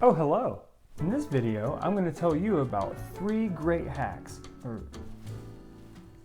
Oh, hello! In this video, I'm going to tell you about 3 great hacks,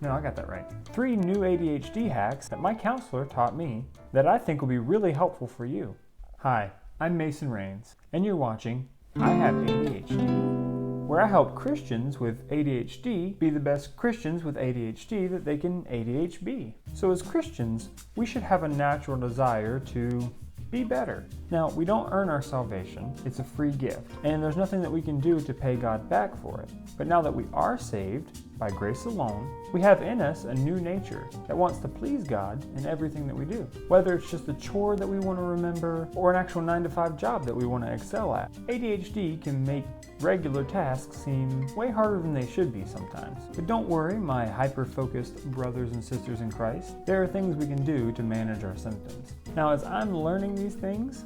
no, I got that right. 3 new ADHD hacks that my counselor taught me that I think will be really helpful for you. Hi, I'm Mason Rains, and you're watching I Have ADHD, where I help Christians with ADHD be the best Christians with ADHD that they can ADHD. So as Christians, we should have a natural desire to be better. Now, we don't earn our salvation. It's a free gift, and there's nothing that we can do to pay God back for it. But now that we are saved by grace alone, we have in us a new nature that wants to please God in everything that we do. Whether it's just a chore that we want to remember or an actual 9-to-5 job that we want to excel at. ADHD can make regular tasks seem way harder than they should be sometimes. But don't worry, my hyper-focused brothers and sisters in Christ. There are things we can do to manage our symptoms. Now, as I'm learning these things,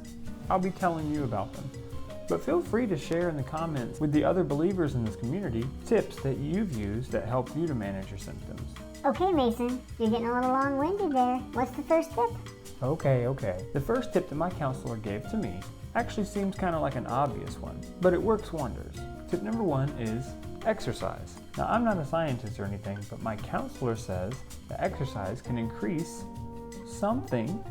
I'll be telling you about them. But feel free to share in the comments with the other believers in this community tips that you've used that help you to manage your symptoms. Okay, Mason, you're getting a little long-winded there. What's the first tip? Okay. The first tip that my counselor gave to me actually seems kind of like an obvious one, but it works wonders. Tip number 1 is exercise. Now, I'm not a scientist or anything, but my counselor says that exercise can increase something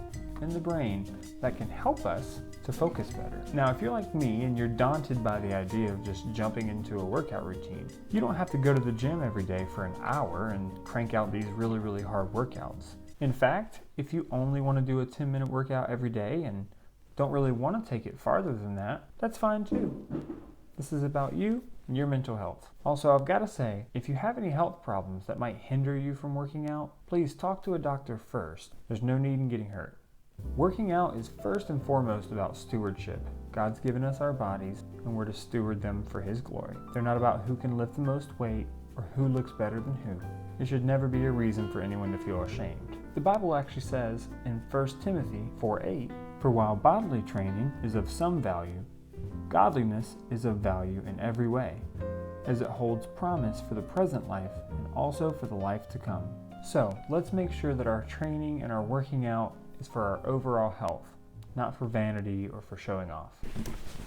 in the brain that can help us to focus better. Now, if you're like me and you're daunted by the idea of just jumping into a workout routine, you don't have to go to the gym every day for an hour and crank out these really hard workouts. In fact, if you only want to do a 10-minute workout every day and don't really want to take it farther than that, that's fine too. This is about you and your mental health. Also, I've got to say, if you have any health problems that might hinder you from working out, please talk to a doctor first. There's no need in getting hurt. Working out is first and foremost about stewardship. God's given us our bodies, and we're to steward them for His glory. They're not about who can lift the most weight or who looks better than who. It should never be a reason for anyone to feel ashamed. The Bible actually says in 1 Timothy 4:8, "For while bodily training is of some value, godliness is of value in every way, as it holds promise for the present life and also for the life to come." So, let's make sure that our training and our working out is for our overall health, not for vanity or for showing off.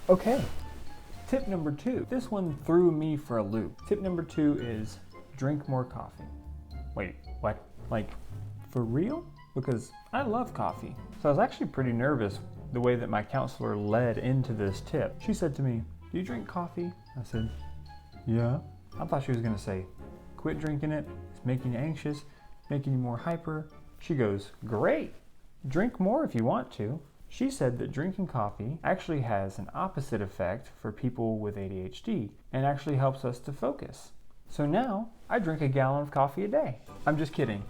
Okay, tip number 2. This one threw me for a loop. Tip number 2 is drink more coffee. Wait, what? Like, for real? Because I love coffee. So I was actually pretty nervous the way that my counselor led into this tip. She said to me, "Do you drink coffee?" I said, "Yeah." I thought she was gonna say, "Quit drinking it, it's making you anxious, making you more hyper." She goes, "Great. Drink more if you want to." She said that drinking coffee actually has an opposite effect for people with ADHD and actually helps us to focus. So now I drink a gallon of coffee a day. I'm just kidding.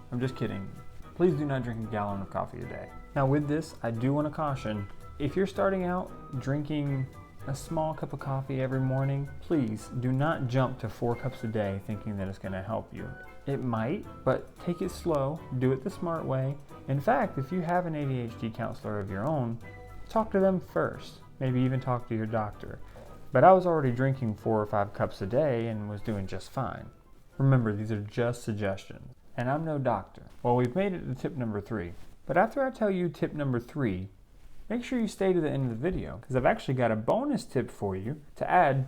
Please do not drink a gallon of coffee a day. Now with this, I do want to caution, if you're starting out drinking a small cup of coffee every morning, please do not jump to 4 cups a day thinking that it's going to help you. It might, but take it slow, do it the smart way. In fact, if you have an ADHD counselor of your own, talk to them first. Maybe even talk to your doctor. But I was already drinking 4 or 5 cups a day and was doing just fine. Remember, these are just suggestions, and I'm no doctor. Well, we've made it to tip number 3. But after I tell you tip number 3, make sure you stay to the end of the video, because I've actually got a bonus tip for you to add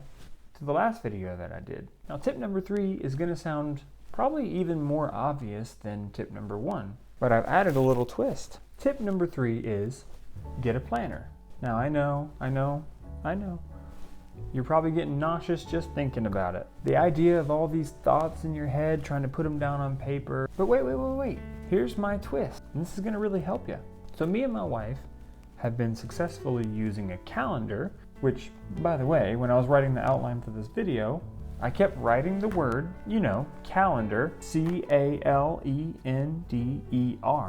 to the last video that I did. Now, tip number 3 is going to sound probably even more obvious than tip number 1, but I've added a little twist. Tip number 3 is get a planner. Now, I know. You're probably getting nauseous just thinking about it. The idea of all these thoughts in your head, trying to put them down on paper. But wait. Here's my twist, and this is going to really help you. So me and my wife have been successfully using a calendar, which, by the way, when I was writing the outline for this video, I kept writing the word, calendar, C-A-L-E-N-D-E-R.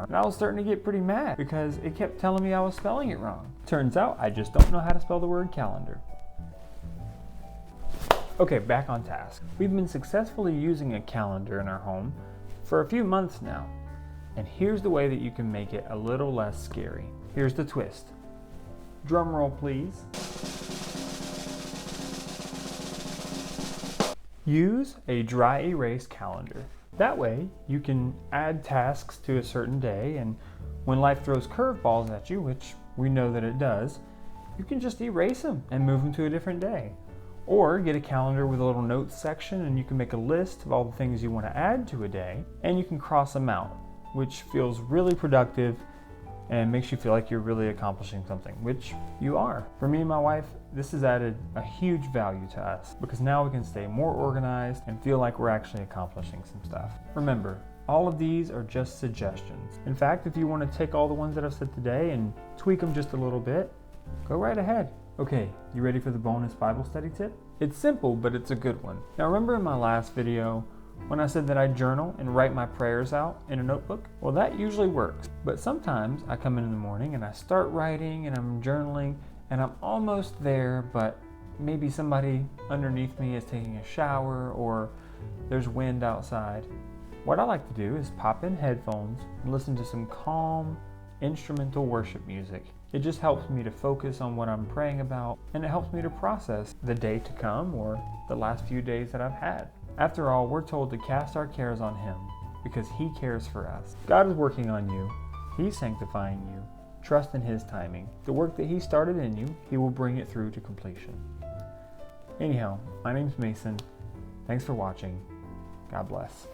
And I was starting to get pretty mad because it kept telling me I was spelling it wrong. Turns out I just don't know how to spell the word calendar. Okay, back on task. We've been successfully using a calendar in our home for a few months now. And here's the way that you can make it a little less scary. Here's the twist. Drum roll, please. Use a dry erase calendar. That way, you can add tasks to a certain day, and when life throws curveballs at you, which we know that it does, you can just erase them and move them to a different day. Or get a calendar with a little notes section and you can make a list of all the things you want to add to a day and you can cross them out, which feels really productive and makes you feel like you're really accomplishing something, which you are. For me and my wife, this has added a huge value to us because now we can stay more organized and feel like we're actually accomplishing some stuff. Remember, all of these are just suggestions. In fact, if you want to take all the ones that I've said today and tweak them just a little bit, go right ahead. Okay, you ready for the bonus Bible study tip? It's simple, but it's a good one. Now remember in my last video when I said that I journal and write my prayers out in a notebook? Well, that usually works, but sometimes I come in the morning and I start writing and I'm journaling and I'm almost there, but maybe somebody underneath me is taking a shower or there's wind outside. What I like to do is pop in headphones and listen to some calm, instrumental worship music. It just helps me to focus on what I'm praying about, and it helps me to process the day to come or the last few days that I've had. After all, we're told to cast our cares on Him because He cares for us. God is working on you. He's sanctifying you. Trust in His timing. The work that He started in you, He will bring it through to completion. Anyhow, my name's Mason. Thanks for watching. God bless.